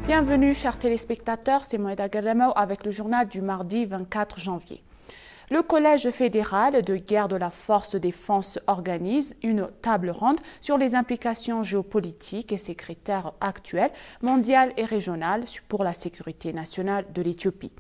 Bienvenue chers téléspectateurs, c'est Moïda Garamao avec le journal du mardi 24 janvier. Le Collège fédéral de guerre de la Force de défense organise une table ronde sur les implications géopolitiques et ses critères actuels, mondiales et régionales pour la sécurité nationale de l'Éthiopie.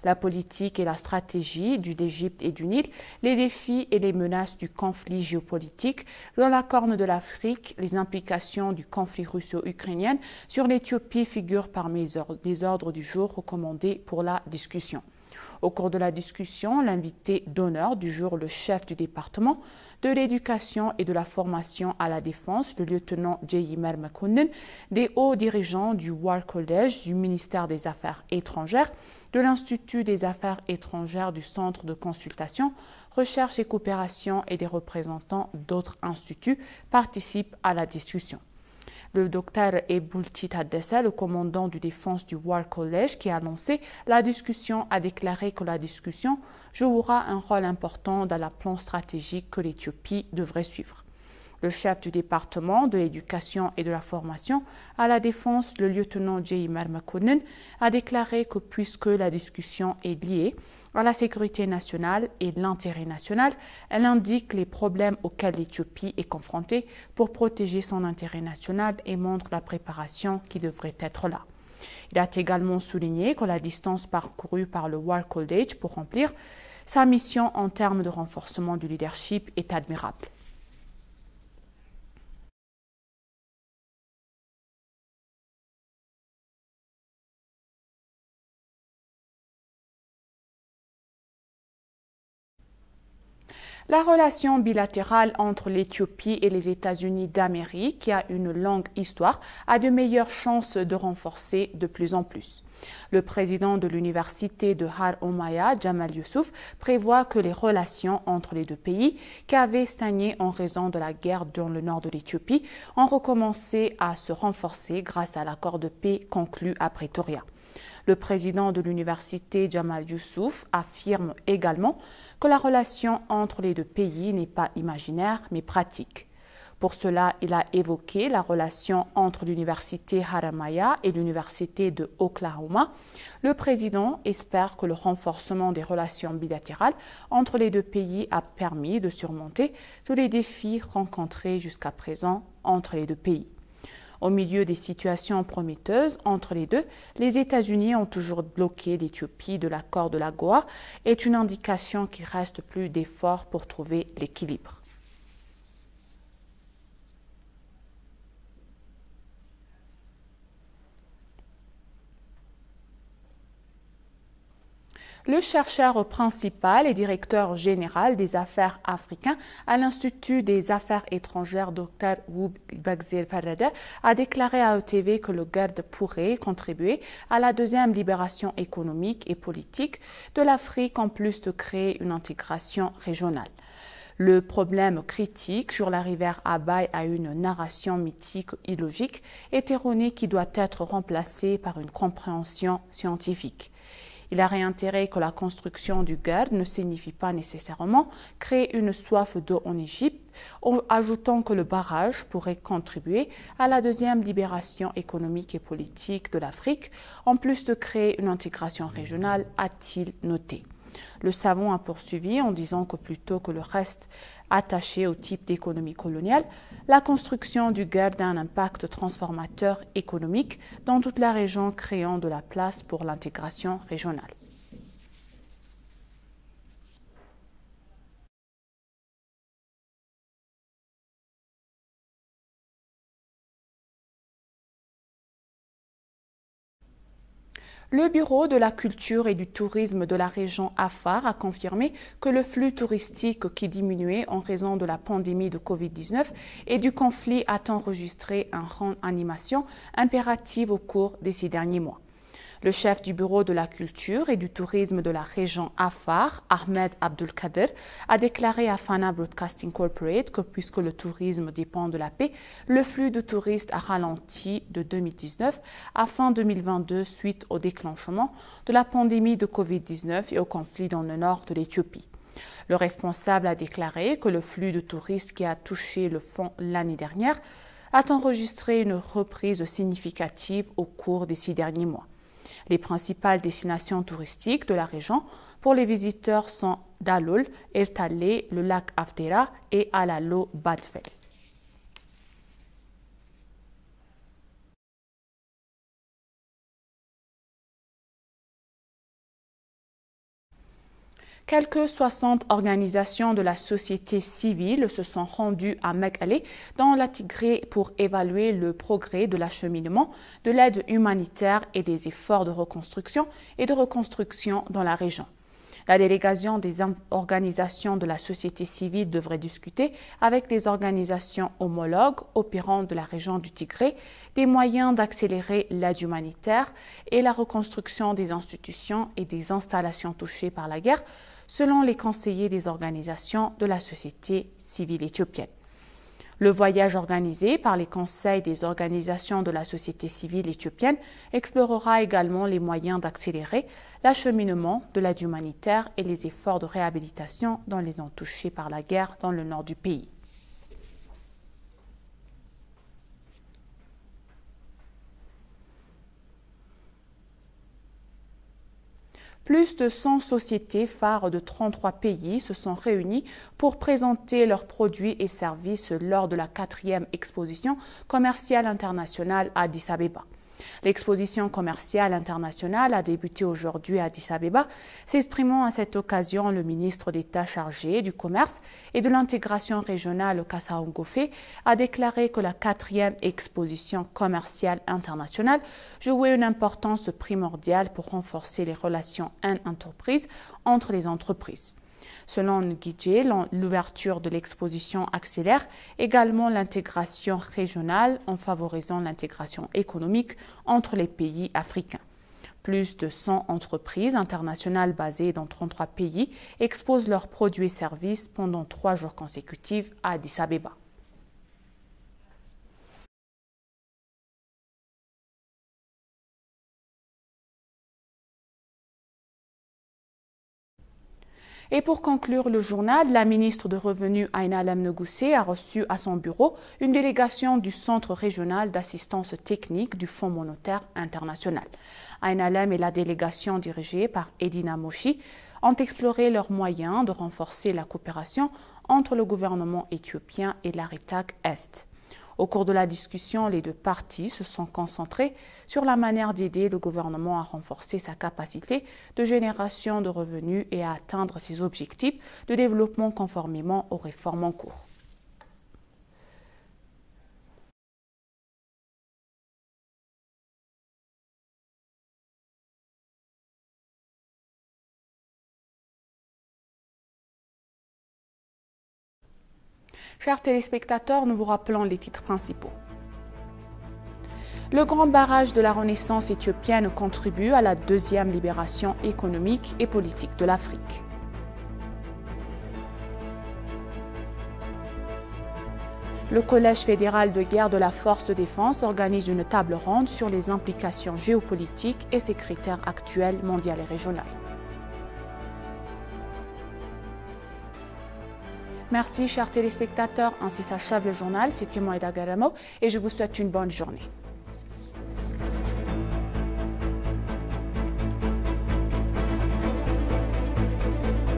La politique et la stratégie de l'Égypte et du Nil, les défis et les menaces du conflit géopolitique dans la Corne de l'Afrique, les implications du conflit russo-ukrainien sur l'Éthiopie figurent parmi les ordres du jour recommandés pour la discussion. Au cours de la discussion, l'invité d'honneur du jour, le chef du département de l'éducation et de la formation à la défense, le lieutenant Jeyimer Mekonnen, des hauts dirigeants du War College, du ministère des Affaires étrangères, de l'Institut des Affaires étrangères, du Centre de consultation, recherche et coopération et des représentants d'autres instituts participent à la discussion. Le docteur Ebulti Taddese, le commandant de défense du War College, qui a annoncé la discussion, a déclaré que la discussion jouera un rôle important dans le plan stratégique que l'Éthiopie devrait suivre. Le chef du département de l'éducation et de la formation à la défense, le lieutenant Jeyimer Mekonnen, a déclaré que puisque la discussion est liée à la sécurité nationale et l'intérêt national, elle indique les problèmes auxquels l'Éthiopie est confrontée pour protéger son intérêt national et montre la préparation qui devrait être là. Il a également souligné que la distance parcourue par le War College pour remplir sa mission en termes de renforcement du leadership est admirable. La relation bilatérale entre l'Éthiopie et les États-Unis d'Amérique, qui a une longue histoire, a de meilleures chances de renforcer de plus en plus. Le président de l'université de Har-Omaya, Jamal Youssouf, prévoit que les relations entre les deux pays, qui avaient stagné en raison de la guerre dans le nord de l'Éthiopie, ont recommencé à se renforcer grâce à l'accord de paix conclu à Pretoria. Le président de l'université, Jamal Youssouf, affirme également que la relation entre les deux pays n'est pas imaginaire, mais pratique. Pour cela, il a évoqué la relation entre l'université Har-Omaya et l'université de Oklahoma. Le président espère que le renforcement des relations bilatérales entre les deux pays a permis de surmonter tous les défis rencontrés jusqu'à présent entre les deux pays. Au milieu des situations prometteuses entre les deux, les États-Unis ont toujours bloqué l'Éthiopie de l'accord de l'AGOA, est une indication qu'il reste plus d'efforts pour trouver l'équilibre. Le chercheur principal et directeur général des affaires africaines à l'Institut des affaires étrangères, Dr Woub Bagzir Farada, a déclaré à ETV que le GARD pourrait contribuer à la deuxième libération économique et politique de l'Afrique en plus de créer une intégration régionale. Le problème critique sur la rivière Abaï a une narration mythique illogique et erronée qui doit être remplacée par une compréhension scientifique. Il a réitéré que la construction du GARD ne signifie pas nécessairement créer une soif d'eau en Égypte, en ajoutant que le barrage pourrait contribuer à la deuxième libération économique et politique de l'Afrique, en plus de créer une intégration régionale, a-t-il noté. Le savant a poursuivi en disant que plutôt que le reste attaché au type d'économie coloniale, la construction du GARD a un impact transformateur économique dans toute la région, créant de la place pour l'intégration régionale. Le Bureau de la culture et du tourisme de la région Afar a confirmé que le flux touristique qui diminuait en raison de la pandémie de Covid-19 et du conflit a enregistré un rang d'animation impérative au cours de ces derniers mois. Le chef du Bureau de la culture et du tourisme de la région Afar, Ahmed Abdulkader, a déclaré à Fana Broadcasting Corporate que puisque le tourisme dépend de la paix, le flux de touristes a ralenti de 2019 à fin 2022 suite au déclenchement de la pandémie de Covid-19 et au conflit dans le nord de l'Éthiopie. Le responsable a déclaré que le flux de touristes qui a touché le fond l'année dernière a enregistré une reprise significative au cours des 6 derniers mois. Les principales destinations touristiques de la région pour les visiteurs sont Dalool, Ertaleh, le lac Afdera et Alalo Badfel. Quelques 60 organisations de la société civile se sont rendues à Mekelle, dans la Tigré, pour évaluer le progrès de l'acheminement de l'aide humanitaire et des efforts de reconstruction dans la région. La délégation des organisations de la société civile devrait discuter avec des organisations homologues opérant de la région du Tigré des moyens d'accélérer l'aide humanitaire et la reconstruction des institutions et des installations touchées par la guerre, selon les conseillers des organisations de la société civile éthiopienne. Le voyage organisé par les conseils des organisations de la société civile éthiopienne explorera également les moyens d'accélérer l'acheminement de l'aide humanitaire et les efforts de réhabilitation dans les zones touchées par la guerre dans le nord du pays. Plus de 100 sociétés phares de 33 pays se sont réunies pour présenter leurs produits et services lors de la 4e exposition commerciale internationale à Addis Abeba. L'exposition commerciale internationale a débuté aujourd'hui à Addis Abeba. S'exprimant à cette occasion, le ministre d'État chargé du commerce et de l'intégration régionale Kasaoum Gofé a déclaré que la 4e exposition commerciale internationale jouait une importance primordiale pour renforcer les relations entreprises entre les entreprises. Selon Nguidje, l'ouverture de l'exposition accélère également l'intégration régionale en favorisant l'intégration économique entre les pays africains. Plus de 100 entreprises internationales basées dans 33 pays exposent leurs produits et services pendant 3 jours consécutifs à Addis Abeba. Et pour conclure le journal, la ministre de Revenus Aïna Alem Negoussé a reçu à son bureau une délégation du Centre régional d'assistance technique du Fonds monétaire international. Aïna Alem et la délégation dirigée par Edina Moshi ont exploré leurs moyens de renforcer la coopération entre le gouvernement éthiopien et l'ARITAC Est. Au cours de la discussion, les deux parties se sont concentrées sur la manière d'aider le gouvernement à renforcer sa capacité de génération de revenus et à atteindre ses objectifs de développement conformément aux réformes en cours. Chers téléspectateurs, nous vous rappelons les titres principaux. Le grand barrage de la Renaissance éthiopienne contribue à la 2e libération économique et politique de l'Afrique. Le Collège fédéral de guerre de la Force de défense organise une table ronde sur les implications géopolitiques et ses critères actuels mondiaux et régionaux. Merci, chers téléspectateurs. Ainsi s'achève le journal. C'était Moïda Garamo et je vous souhaite une bonne journée.